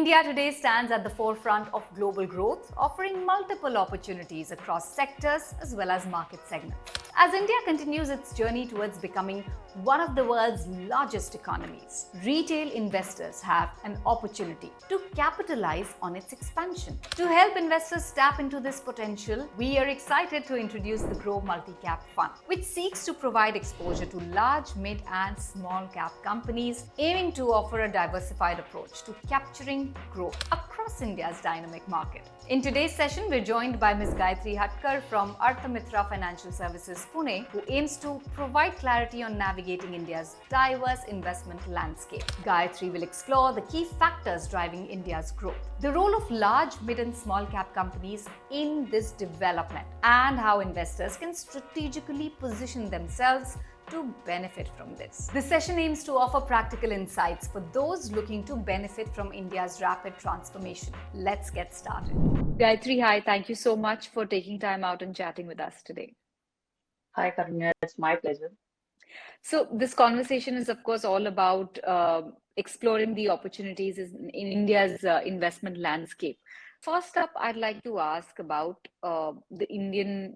India today stands at the forefront of global growth, offering multiple opportunities across sectors as well as market segments. As India continues its journey towards becoming one of the world's largest economies, retail investors have an opportunity to capitalize on its expansion. To help investors tap into this potential, we are excited to introduce the Groww Multicap Fund, which seeks to provide exposure to large, mid, and small cap companies, aiming to offer a diversified approach to capturing growth across India's dynamic market. In today's session, we're joined by Ms Gayatri Hatkar from Arthamitra Financial Services, Pune, who aims to provide clarity on navigating India's diverse investment landscape. Gayatri will explore the key factors driving India's growth, the role of large, mid, and small cap companies in this development, and how investors can strategically position themselves to benefit from this. This session aims to offer practical insights for those looking to benefit from India's rapid transformation. Let's get started. Gayatri, hi. Thank you so much for taking time out and chatting with us today. Hi, Karunya. It's my pleasure. So this conversation is, of course, all about exploring the opportunities in India's investment landscape. First up, I'd like to ask about the Indian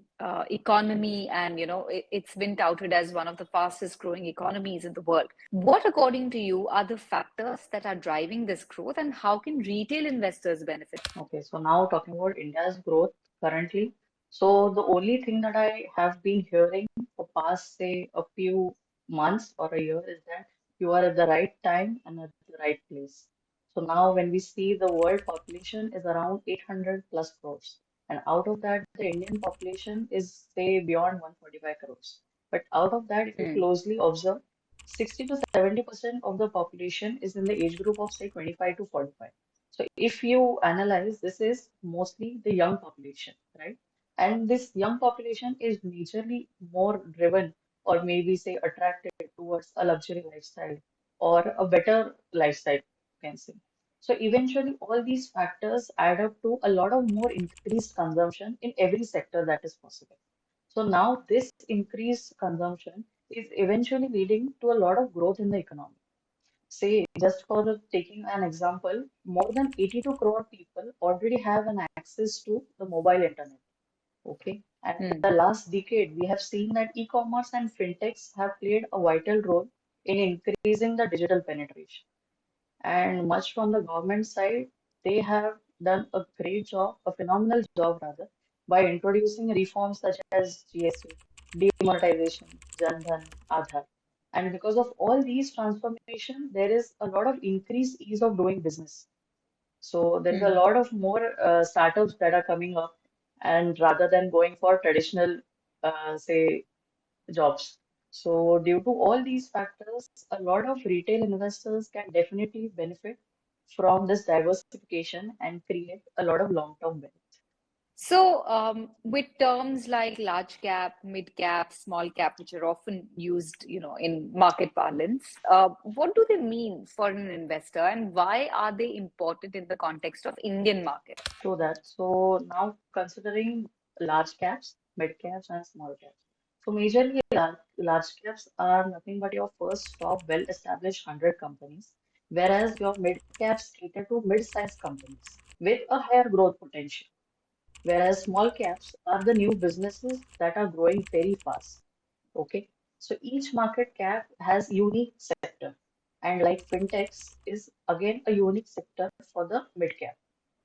economy, and it's been touted as one of the fastest growing economies in the world. What, according to you, are the factors that are driving this growth, and how can retail investors benefit? Okay, so now talking about India's growth currently. So the only thing that I have been hearing for past, say, a few months or a year is that you are at the right time and at the right place. So now when we see the world population is around 800 plus crores, and out of that, the Indian population is, say, beyond 145 crores. But out of that, if you closely observe, 60 to 70% of the population is in the age group of, say, 25 to 45. So if you analyze, this is mostly the young population, right? And this young population is majorly more driven or maybe say attracted towards a luxury lifestyle or a better lifestyle, you can say. So eventually all these factors add up to a lot of more increased consumption in every sector that is possible. So now this increased consumption is eventually leading to a lot of growth in the economy. Say, just for taking an example, more than 82 crore people already have an access to the mobile internet. Okay. And in the last decade, we have seen that e-commerce and fintechs have played a vital role in increasing the digital penetration. And much from the government side, they have done a great job, a phenomenal job rather, by introducing reforms such as GST, demonetization, Jan Dhan, Aadhaar. And because of all these transformation, there is a lot of increased ease of doing business. So there is a lot of more startups that are coming up, and rather than going for traditional, say, jobs. So due to all these factors, a lot of retail investors can definitely benefit from this diversification and create a lot of long-term wealth. So, with terms like large cap, mid cap, small cap, which are often used, in market parlance, what do they mean for an investor, and why are they important in the context of Indian market? So that, so now considering large caps, mid caps, and small caps. So majorly large caps are nothing but your first stop well-established 100 companies, whereas your mid caps cater to mid-sized companies with a higher growth potential. Whereas small caps are the new businesses that are growing very fast. Okay, so each market cap has unique sector, and like fintechs is again a unique sector for the mid cap.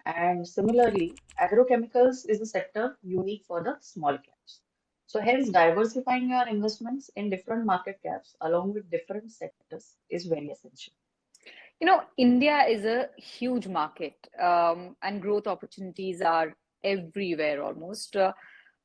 And similarly, agrochemicals is a sector unique for the small caps. So hence diversifying your investments in different market caps along with different sectors is very essential. India is a huge market, and growth opportunities are everywhere almost.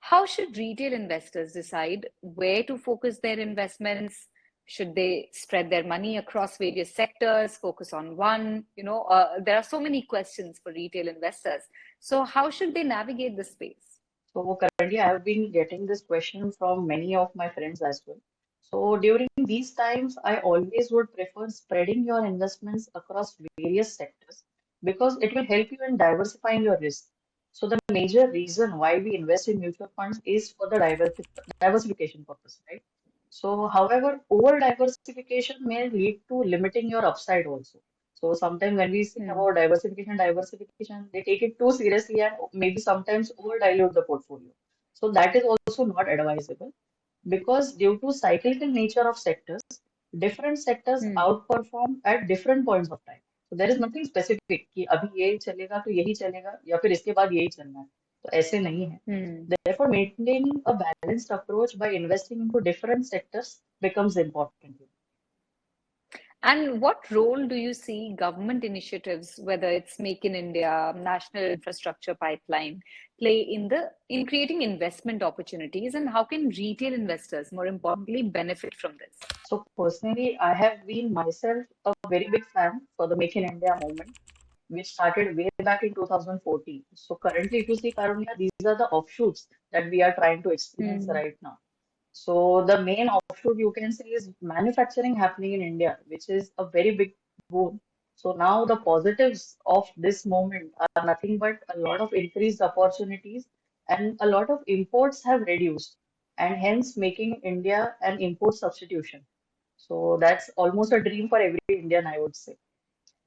How should retail investors decide where to focus their investments? Should they spread their money across various sectors, focus on one? There are so many questions for retail investors. So, how should they navigate the space? So currently, I have been getting this question from many of my friends as well. So during these times, I always would prefer spreading your investments across various sectors because it will help you in diversifying your risk. So the major reason why we invest in mutual funds is for the diversification purpose, right? So, however, over diversification may lead to limiting your upside also. So sometimes when we say Hmm. about diversification, they take it too seriously and maybe sometimes over dilute the portfolio. So that is also not advisable because due to cyclical nature of sectors, different sectors Hmm. outperform at different points of time. So there is nothing specific कि अभी ये चलेगा तो यही चलेगा या फिर इसके बाद यही चलना है. तो ऐसे नहीं है. Hmm. Therefore, maintaining a balanced approach by investing into different sectors becomes important. And what role do you see government initiatives, whether it's Make in India, National Infrastructure Pipeline, play in creating investment opportunities, and how can retail investors, more importantly, benefit from this? So personally, I have been myself a very big fan for the Make in India movement, which started way back in 2014. So currently, if you see Karunya, these are the offshoots that we are trying to experience Hmm. right now. So the main offshoot you can say is manufacturing happening in India, which is a very big boon. So now the positives of this moment are nothing but a lot of increased opportunities and a lot of imports have reduced and hence making India an import substitution. So that's almost a dream for every Indian, I would say.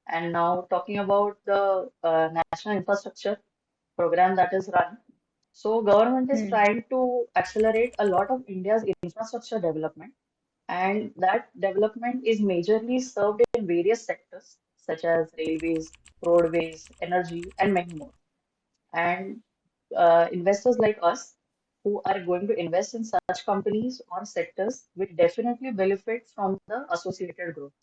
And now talking about the national infrastructure program that is run. So government is Hmm. trying to accelerate a lot of India's infrastructure development, and that development is majorly served in various sectors such as railways, roadways, energy, and many more. And investors like us who are going to invest in such companies or sectors will definitely benefit from the associated growth.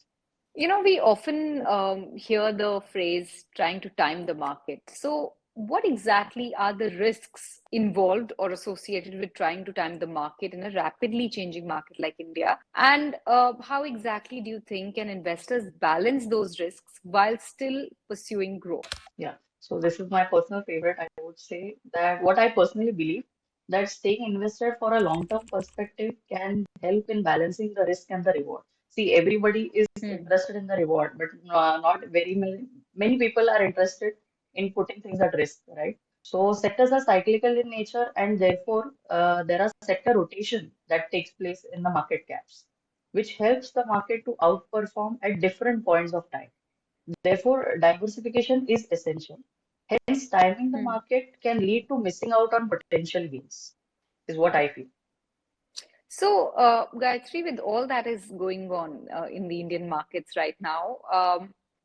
We often hear the phrase trying to time the market. So, what exactly are the risks involved or associated with trying to time the market in a rapidly changing market like India? And how exactly do you think can investors balance those risks while still pursuing growth? Yeah, so this is my personal favorite. I would say that what I personally believe that staying invested for a long-term perspective can help in balancing the risk and the reward. See, everybody is Hmm. interested in the reward, but not very many people are interested in putting things at risk, right? So sectors are cyclical in nature, and therefore there are sector rotation that takes place in the market caps, which helps the market to outperform at different points of time. Therefore, diversification is essential. Hence, timing the Hmm. market can lead to missing out on potential gains, is what I feel. So, Gayatri, with all that is going on in the Indian markets right now,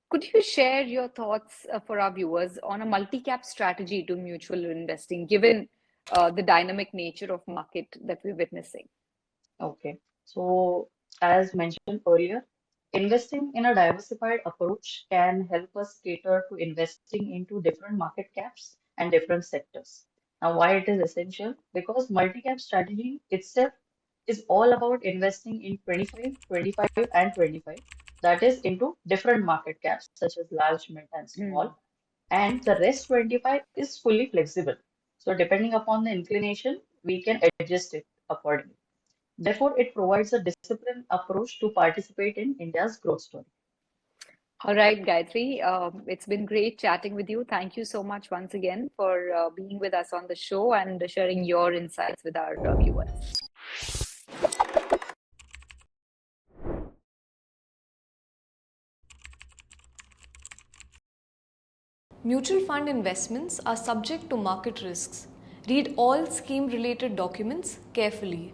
could you share your thoughts for our viewers on a multi-cap strategy to mutual investing, given the dynamic nature of market that we're witnessing? Okay. So, as mentioned earlier, investing in a diversified approach can help us cater to investing into different market caps and different sectors. Now, why it is essential? Because multi-cap strategy itself is all about investing in 25, 25, and 25. That is into different market caps such as large, mid, and Hmm. small. And the rest 25 is fully flexible. So depending upon the inclination, we can adjust it accordingly. Therefore, it provides a disciplined approach to participate in India's growth story. All right, Gayatri, it's been great chatting with you. Thank you so much once again for being with us on the show and sharing your insights with our viewers. Mutual fund investments are subject to market risks. Read all scheme related documents carefully.